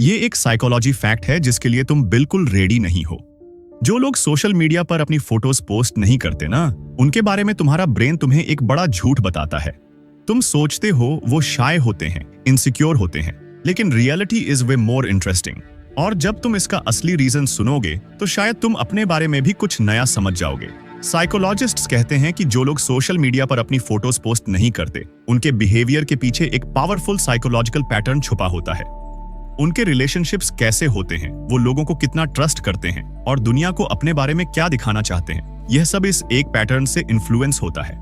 ये एक psychology fact है जिसके लिए तुम बिल्कुल रेडी नहीं हो। जो लोग सोशल मीडिया पर अपनी फोटोज पोस्ट नहीं करते ना, उनके बारे में तुम्हारा ब्रेन तुम्हें एक बड़ा झूठ बताता है। तुम सोचते हो वो शाय होते हैं, इनसिक्योर होते हैं, लेकिन reality is way more interesting. और जब तुम इसका असली रीजन सुनोगे तो शायद तुम अपने बारे में भी कुछ नया समझ जाओगे। साइकोलॉजिस्ट्स कहते हैं कि जो लोग सोशल मीडिया पर अपनी फोटोज पोस्ट नहीं करते, उनके बिहेवियर के पीछे एक पावरफुल साइकोलॉजिकल पैटर्न छुपा होता है। उनके रिलेशनशिप्स कैसे होते हैं, वो लोगों को कितना ट्रस्ट करते हैं और दुनिया को अपने बारे में क्या दिखाना चाहते हैं, यह सब इस एक पैटर्न से इन्फ्लुएंस होता है।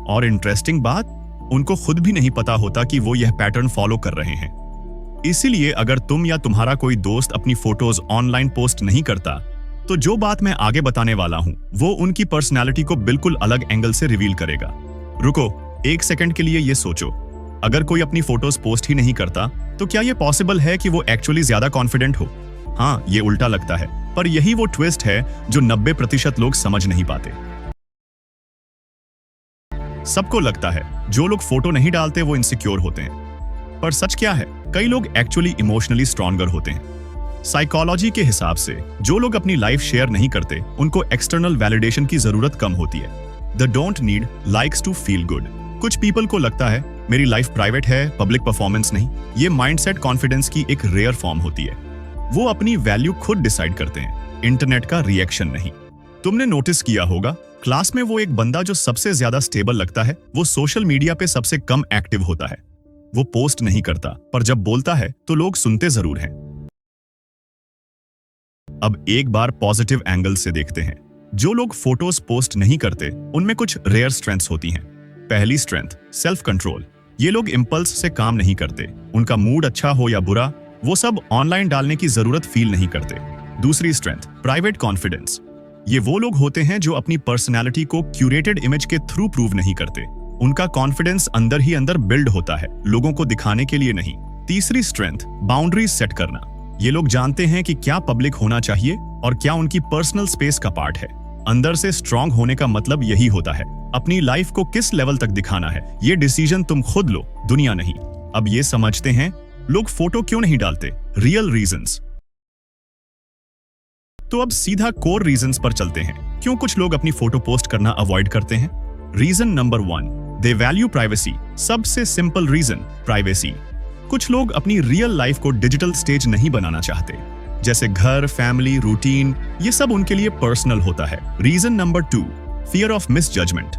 और इंटरेस्टिंग बात, उनको खुद भी नहीं पता होता कि वो यह पैटर्न फॉलो कर रहे हैं। इसीलिए अगर तुम या तुम्हारा कोई दोस्त अपनी फोटोज ऑनलाइन पोस्ट नहीं करता, तो जो बात मैं आगे बताने वाला हूं वो उनकी पर्सनैलिटी को बिल्कुल अलग एंगल से रिवील करेगा। रुको, एक सेकंड के लिए ये सोचो, अगर कोई अपनी फोटोज पोस्ट ही नहीं करता तो क्या ये पॉसिबल है कि वो एक्चुअली ज्यादा कॉन्फिडेंट हो? हाँ, ये उल्टा लगता है, पर यही वो ट्विस्ट है जो 90% लोग समझ नहीं पाते। सबको लगता है जो लोग फोटो नहीं डालते वो इनसिक्योर होते हैं, पर सच क्या है? कई लोग एक्चुअली इमोशनली स्ट्रॉन्गर होते हैं। साइकोलॉजी के हिसाब से जो लोग अपनी लाइफ शेयर नहीं करते, उनको एक्सटर्नल वैलिडेशन की जरूरत कम होती है। They don't need likes to feel good. कुछ पीपल को लगता है मेरी लाइफ प्राइवेट है, पब्लिक परफॉर्मेंस नहीं। ये माइंडसेट कॉन्फिडेंस की एक रेयर फॉर्म होती है। वो अपनी वैल्यू खुद डिसाइड करते हैं, इंटरनेट का रिएक्शन नहीं। तुमने नोटिस किया होगा, क्लास में वो एक बंदा जो सबसे ज्यादा स्टेबल लगता है, वो सोशल मीडिया पे सबसे कम एक्टिव होता है। वो पोस्ट नहीं करता, पर जब बोलता है तो लोग सुनते जरूर हैं। अब एक बार पॉजिटिव एंगल से देखते हैं। जो लोग फोटोज पोस्ट नहीं करते, उनमें कुछ रेयर स्ट्रेंथ्स होती हैं। पहली स्ट्रेंथ, सेल्फ कंट्रोल। ये लोग इंपल्स से काम नहीं करते। उनका मूड अच्छा हो या बुरा, वो सब ऑनलाइन डालने की जरूरत फील नहीं करते। दूसरी स्ट्रेंथ, प्राइवेट कॉन्फिडेंस। ये वो लोग होते हैं जो अपनी पर्सनैलिटी को क्यूरेटेड इमेज के थ्रू प्रूव नहीं करते। उनका कॉन्फिडेंस अंदर ही अंदर बिल्ड होता है, लोगों को दिखाने के लिए नहीं। तीसरी स्ट्रेंथ, बाउंड्रीज सेट करना। ये लोग जानते हैं कि क्या पब्लिक होना चाहिए और क्या उनकी पर्सनल स्पेस का पार्ट है। अंदर से स्ट्रांग होने का मतलब यही होता है, अपनी लाइफ को किस लेवल तक दिखाना है, ये डिसीजन तुम खुद लो, दुनिया नहीं। अब ये समझते हैं लोग फोटो क्यों नहीं डालते, रियल रीजंस। तो अब सीधा कोर रीजंस पर चलते हैं, क्यों कुछ लोग अपनी फोटो पोस्ट करना अवॉइड करते हैं। Reason number 1, they value privacy. सबसे सिंपल रीजन, प्राइवेसी। कुछ लोग अपनी रियल लाइफ को डिजिटल स्टेज नहीं बनाना चाहते, जैसे घर, फैमिली, रूटीन, ये सब उनके लिए पर्सनल होता है। Reason number 2, fear of misjudgement.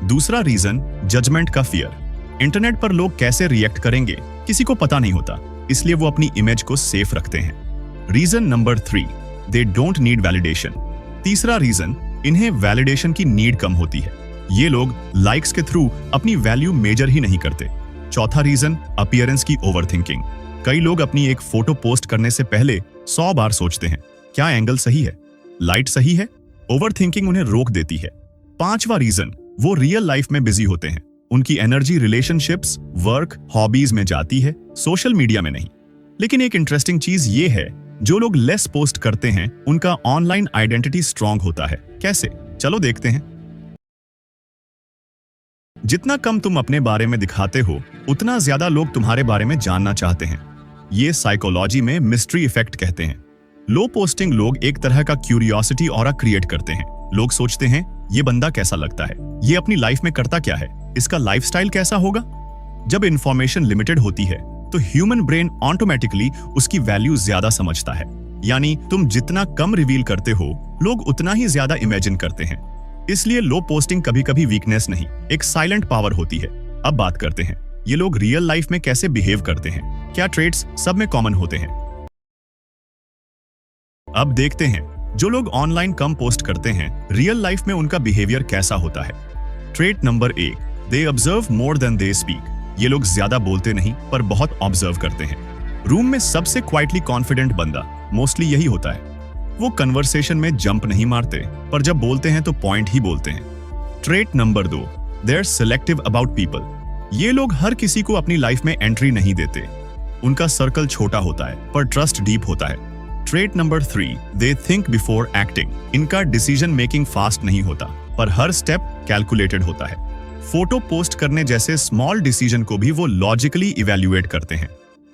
दूसरा रीजन, जजमेंट का फियर। इंटरनेट पर लोग कैसे रिएक्ट करेंगे किसी को पता नहीं होता, इसलिए वो अपनी इमेज को सेफ रखते हैं। Reason number 3, they don't need validation. तीसरा रीजन, इन्हें वैलिडेशन की नीड कम होती है। ये लोग लाइक्स के थ्रू अपनी वैल्यू मेजर ही नहीं करते। चौथा रीजन, अपीयरेंस की ओवरथिंकिंग। कई लोग अपनी एक फोटो पोस्ट करने से पहले 100 बार सोचते हैं, क्या एंगल सही है, लाइट सही है। ओवरथिंकिंग उन्हें रोक देती है। पांचवा रीजन, वो रियल लाइफ में बिजी होते हैं। उनकी एनर्जी रिलेशनशिप्स, वर्क, हॉबीज में जाती है, सोशल मीडिया में नहीं। लेकिन एक इंटरेस्टिंग चीज ये है, जो लोग लेस पोस्ट करते हैं, उनका ऑनलाइन आइडेंटिटी स्ट्रांग होता है। कैसे? चलो देखते हैं। जितना कम तुम अपने बारे में दिखाते हो, उतना ज्यादा लोग तुम्हारे बारे में जानना चाहते हैं। ये साइकोलॉजी में मिस्ट्री इफेक्ट कहते हैं। लो पोस्टिंग लोग एक तरह का क्यूरियोसिटी ऑरा क्रिएट करते हैं। लोग सोचते हैं ये बंदा कैसा लगता है, ये अपनी लाइफ में करता क्या है, इसका लाइफस्टाइल कैसा होगा। जब इंफॉर्मेशन लिमिटेड होती है तो ह्यूमन ब्रेन ऑटोमेटिकली उसकी वैल्यू ज्यादा समझता है। यानी तुम जितना कम रिवील करते हो, लोग उतना ही ज्यादा इमेजिन करते हैं। इसलिए लो पोस्टिंग कभी कभी वीकनेस नहीं, एक साइलेंट पावर होती है। अब बात करते हैं ये लोग रियल लाइफ में कैसे बिहेव करते हैं, क्या ट्रेट्स सब में कॉमन होते हैं। अब देखते हैं जो लोग ऑनलाइन कम पोस्ट करते हैं, रियल लाइफ में उनका बिहेवियर कैसा होता है। Trait number 1, they observe more than they speak. ये लोग ज्यादा बोलते नहीं, पर बहुत ऑब्जर्व करते हैं। रूम में सबसे क्वाइटली कॉन्फिडेंट बंदा मोस्टली यही होता है। वो कन्वर्सेशन में जंप नहीं मारते, पर जब बोलते हैं तो पॉइंट ही बोलते हैं। Trait number 2, they are selective about people. ये लोग हर किसी को अपनी लाइफ में एंट्री नहीं देते। उनका सर्कल छोटा होता है, पर ट्रस्ट डीप होता है। Trait number 3, they think before acting. इनका डिसीजन मेकिंग फास्ट नहीं होता, पर हर स्टेप कैलकुलेटेड होता है। फोटो पोस्ट करने जैसे स्मॉल डिसीजन को भी वो लॉजिकली इवैल्यूएट करते हैं।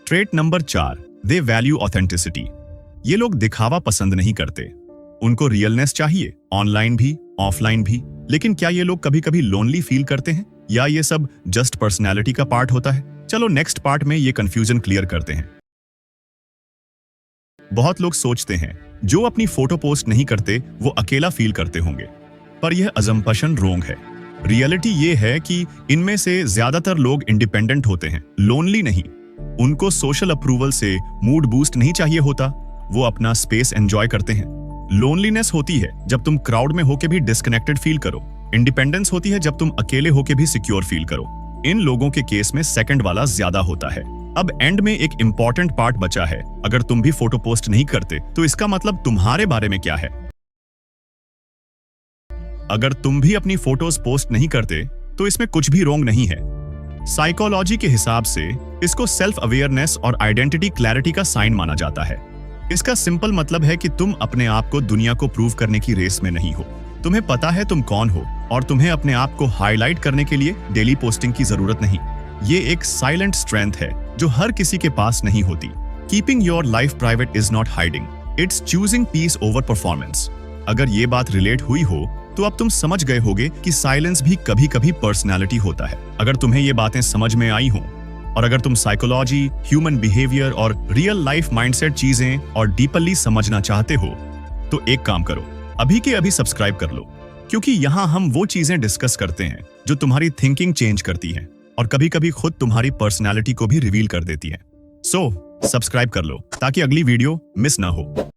ट्रेट नंबर 4, दे वैल्यू ऑथेंटिसिटी। ये लोग दिखावा पसंद नहीं करते, उनको रियलनेस चाहिए, ऑनलाइन भी ऑफलाइन भी। लेकिन क्या ये लोग कभी कभी लोनली फील करते हैं, या ये सब जस्ट पर्सनैलिटी का पार्ट होता है? चलो नेक्स्ट पार्ट में ये कंफ्यूजन क्लियर करते हैं। बहुत लोग सोचते हैं जो अपनी फोटो पोस्ट नहीं करते वो अकेला फील करते होंगे, पर यह अजम्पशन रोंग है। रियलिटी ये है कि इनमें से ज्यादातर लोग इंडिपेंडेंट होते हैं, लोनली नहीं। उनको सोशल अप्रूवल से मूड बूस्ट नहीं चाहिए होता, वो अपना स्पेस एंजॉय करते हैं। लोनलीनेस होती है जब तुम क्राउड में होके भी डिस्कनेक्टेड फील करो, इंडिपेंडेंस होती है जब तुम अकेले होके भी सिक्योर फील करो। इन लोगों के केस में सेकंड वाला ज्यादा होता है। अब एंड में एक इंपॉर्टेंट पार्ट बचा है, अगर तुम भी फोटो पोस्ट नहीं करते तो इसका मतलब तुम्हारे बारे में क्या है। अगर तुम भी अपनी फोटोज पोस्ट नहीं करते तो इसमें कुछ भी रोंग नहीं है। साइकोलॉजी के हिसाब से इसको सेल्फ अवेयरनेस और आइडेंटिटी क्लैरिटी का साइन माना जाता है। इसका सिंपल मतलब है कि तुम अपने आप को दुनिया को प्रूव करने की रेस में नहीं हो। तुम्हें पता है तुम कौन हो और तुम्हें अपने आप को हाईलाइट करने के लिए डेली पोस्टिंग की जरूरत नहीं। ये एक साइलेंट स्ट्रेंथ है जो हर किसी के पास नहीं होती। Keeping your life private is not hiding, it's choosing peace over performance. अगर ये बात रिलेट हुई हो तो अब तुम समझ गए होगे कि साइलेंस भी कभी कभी पर्सनैलिटी होता है। अगर तुम्हें ये बातें समझ में आई हों और अगर तुम साइकोलॉजी, ह्यूमन बिहेवियर और रियल लाइफ माइंडसेट चीजें और डीपली समझना चाहते हो तो एक काम करो, अभी के अभी सब्सक्राइब कर लो, क्योंकि यहाँ हम वो चीजें डिस्कस करते हैं जो तुम्हारी थिंकिंग चेंज करती हैं और कभी कभी खुद तुम्हारी पर्सनैलिटी को भी रिवील कर देती हैं। सो सब्सक्राइब कर लो ताकि अगली वीडियो मिस ना हो।